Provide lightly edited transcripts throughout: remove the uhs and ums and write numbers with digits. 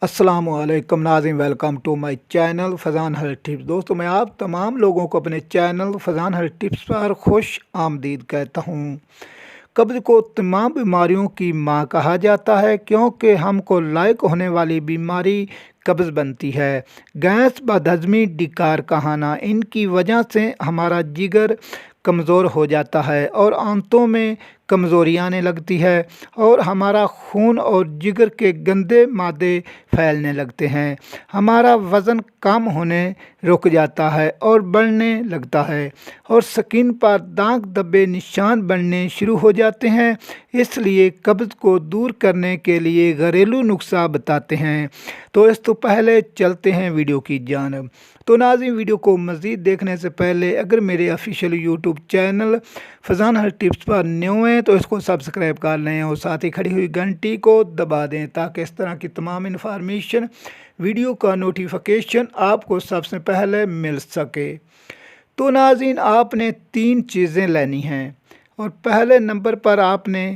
अस्सलामुअलैकुम नाज़रीन, welcome to my channel Fazan hair tips. दोस्तों, मैं आप तमाम लोगों को अपने चैनल फज़ान हर टिप्स पर खुश आमदीद कहता हूँ। कब्ज़ को तमाम बीमारियों की माँ कहा जाता है, क्योंकि हमको लायक होने वाली बीमारी कब्ज़ बनती है। गैस, बदहज़मी, डिकार कहाना, इनकी वजह से हमारा जिगर कमज़ोर हो जाता है और आंतों में कमज़ोरी आने लगती है और हमारा खून और जिगर के गंदे मादे फैलने लगते हैं। हमारा वज़न कम होने रुक जाता है और बढ़ने लगता है और स्किन पर दाग धब्बे निशान बनने शुरू हो जाते हैं। इसलिए कब्ज़ को दूर करने के लिए घरेलू नुस्खा बताते हैं। तो इस तो पहले चलते हैं वीडियो की जानिब। तो नाज़रीन, वीडियो को मज़ीद देखने से पहले अगर मेरे official YouTube channel Fazan hair tips पर न्यू हैं तो इसको सब्सक्राइब कर लें और साथ ही खड़ी हुई घंटी को दबा दें, ताकि इस तरह की तमाम इन्फॉर्मेशन वीडियो का नोटिफिकेशन आपको सबसे पहले मिल सके। तो नाज़रीन, आपने 3 चीज़ें लेनी हैं और पहले नंबर पर आपने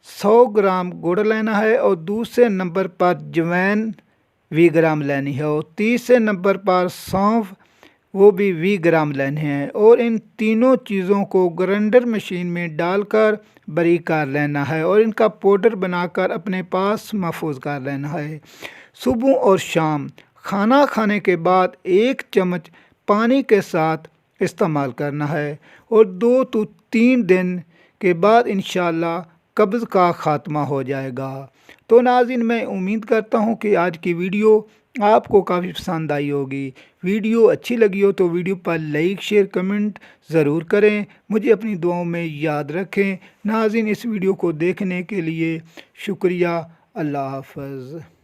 100 ग्राम गुड़ लेना है और दूसरे नंबर पर जवैन 20 ग्राम लेनी है और तीसरे नंबर पर सौंफ वो भी 20 ग्राम लेने हैं और इन तीनों चीज़ों को ग्राइंडर मशीन में डालकर बारीक कर लेना है और इनका पाउडर बनाकर अपने पास महफूज कर लेना है। सुबह और शाम खाना खाने के बाद 1 चम्मच पानी के साथ इस्तेमाल करना है और 2 to 3 दिन के बाद इंशाअल्लाह कब्ज़ का ख़ात्मा हो जाएगा। तो नाज़रीन, मैं उम्मीद करता हूँ कि आज की वीडियो आपको काफ़ी पसंद आई होगी। वीडियो अच्छी लगी हो तो वीडियो पर लाइक, शेयर, कमेंट ज़रूर करें। मुझे अपनी दुआओं में याद रखें। नाज़रीन, इस वीडियो को देखने के लिए शुक्रिया। अल्लाह हाफ़िज़।